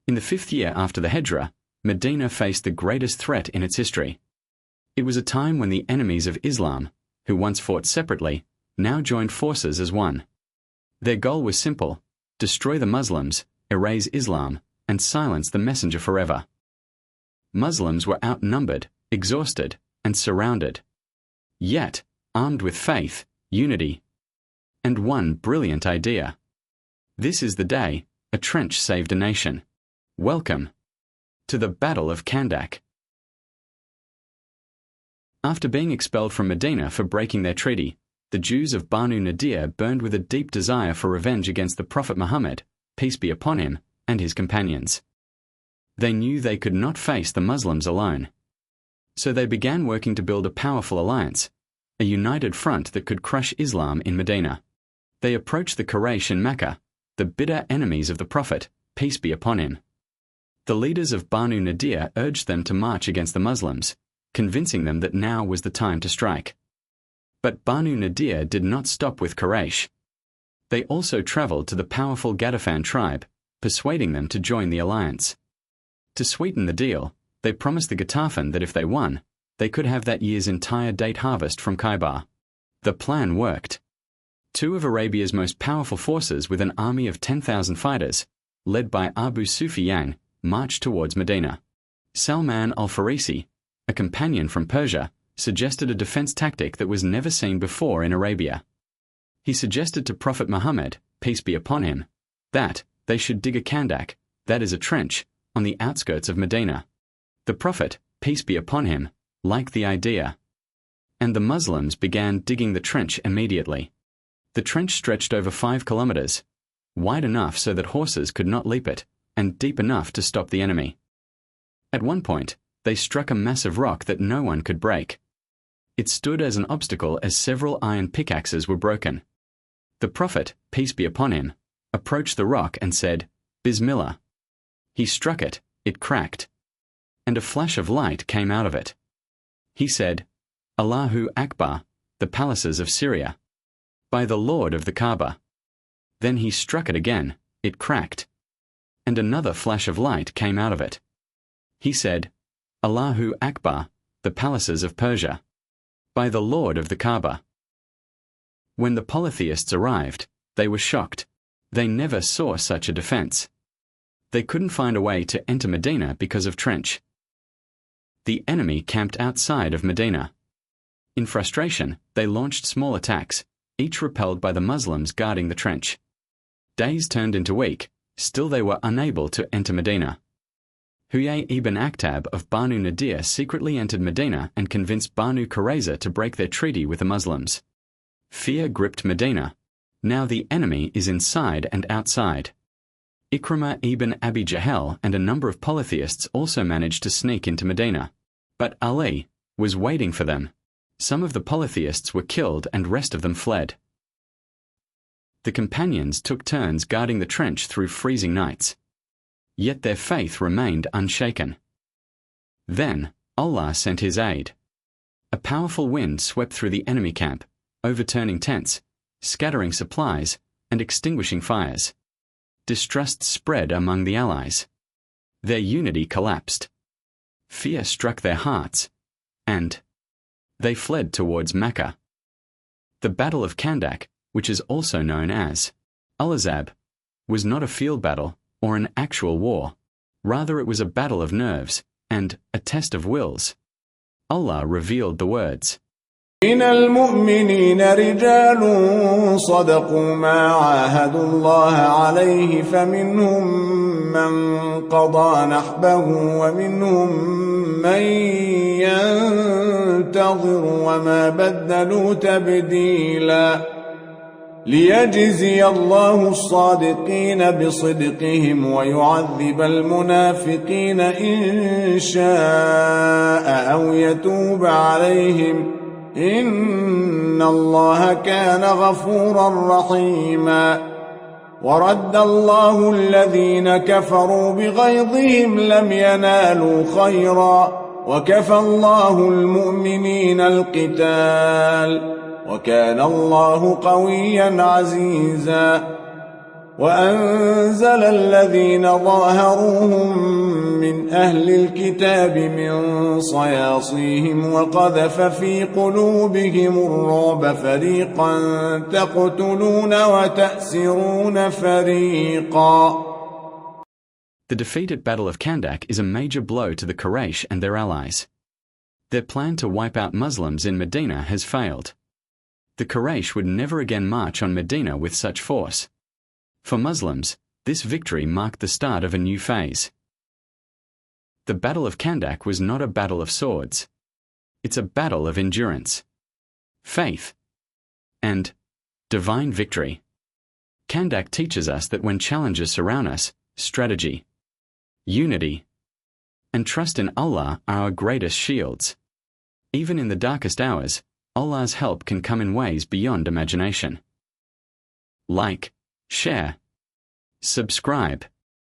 In the 5th year after the Hijrah, Medina faced the greatest threat in its history. It was a time when the enemies of Islam, who once fought separately, now joined forces as one. Their goal was simple: destroy the Muslims, erase Islam, and silence the messenger forever. Muslims were outnumbered, exhausted, and surrounded. Yet, armed with faith, unity, and one brilliant idea. This is the day a trench saved a nation. Welcome to the Battle of Khandaq. After being expelled from Medina for breaking their treaty, the Jews of Banu Nadir burned with a deep desire for revenge against the Prophet Muhammad, peace be upon him, and his companions. They knew they could not face the Muslims alone. So they began working to build a powerful alliance, a united front that could crush Islam in Medina. They approached the Quraysh in Mecca, the bitter enemies of the Prophet, peace be upon him. The leaders of Banu Nadir urged them to march against the Muslims, convincing them that now was the time to strike. But Banu Nadir did not stop with Quraysh. They also traveled to the powerful Ghatafan tribe, persuading them to join the alliance. To sweeten the deal, they promised the Ghatafan that if they won, they could have that year's entire date harvest from Khaybar. The plan worked. 2 of Arabia's most powerful forces with an army of 10,000 fighters, led by Abu Sufyan, marched towards Medina. Salman al-Farisi, a companion from Persia, suggested a defense tactic that was never seen before in Arabia. He suggested to Prophet Muhammad, peace be upon him, that they should dig a Khandaq, that is a trench, on the outskirts of Medina. The Prophet, peace be upon him, liked the idea. And the Muslims began digging the trench immediately. The trench stretched over 5 kilometers, wide enough so that horses could not leap it, and deep enough to stop the enemy. At one point, they struck a massive rock that no one could break. It stood as an obstacle as several iron pickaxes were broken. The Prophet, peace be upon him, approached the rock and said, Bismillah. He struck it, it cracked, and a flash of light came out of it. He said, Allahu Akbar, the palaces of Syria, by the Lord of the Kaaba. Then he struck it again, it cracked, and another flash of light came out of it. He said, Allahu Akbar, the palaces of Persia, by the Lord of the Kaaba. When the polytheists arrived, they were shocked. They never saw such a defense. They couldn't find a way to enter Medina because of trench. The enemy camped outside of Medina. In frustration, they launched small attacks, each repelled by the Muslims guarding the trench. Days turned into weeks, still they were unable to enter Medina. Huyay ibn Akhtab of Banu Nadir secretly entered Medina and convinced Banu Qurayza to break their treaty with the Muslims. Fear gripped Medina. Now the enemy is inside and outside. Ikrimah ibn Abi Jahl and a number of polytheists also managed to sneak into Medina. But Ali was waiting for them. Some of the polytheists were killed and rest of them fled. The companions took turns guarding the trench through freezing nights. Yet their faith remained unshaken. Then Allah sent His aid. A powerful wind swept through the enemy camp, overturning tents, scattering supplies, and extinguishing fires. Distrust spread among the allies. Their unity collapsed. Fear struck their hearts, and they fled towards Mecca. The Battle of Khandaq, which is also known as al-Ahzab, was not a field battle or an actual war. Rather, it was a battle of nerves and a test of wills. Allah revealed the words, من المؤمنين رجال صدقوا ما عاهدوا الله عليه فمنهم من قضى نحبه ومنهم من ينتظر وما بدلوا تبديلا ليجزي الله الصادقين بصدقهم ويعذب المنافقين إن شاء أو يتوب عليهم إن الله كان غفورا رحيما ورد الله الذين كفروا بغيظهم لم ينالوا خيرا وكفى الله المؤمنين القتال وكان الله قويا عزيزا وأنزل الذين ظاهروهم من أهل الكتاب من صياصيهم وقذف في قلوبهم الرعب فريقا تقتلون وتأسرون فريقا. The defeat at Battle of Khandaq is a major blow to the Quraysh and their allies. Their plan to wipe out Muslims in Medina has failed. The Quraysh would never again march on Medina with such force. For Muslims, this victory marked the start of a new phase. The Battle of Khandaq was not a battle of swords. It's a battle of endurance, faith, and divine victory. Khandaq teaches us that when challenges surround us, strategy, unity, and trust in Allah are our greatest shields. Even in the darkest hours, Allah's help can come in ways beyond imagination. Like, share, subscribe.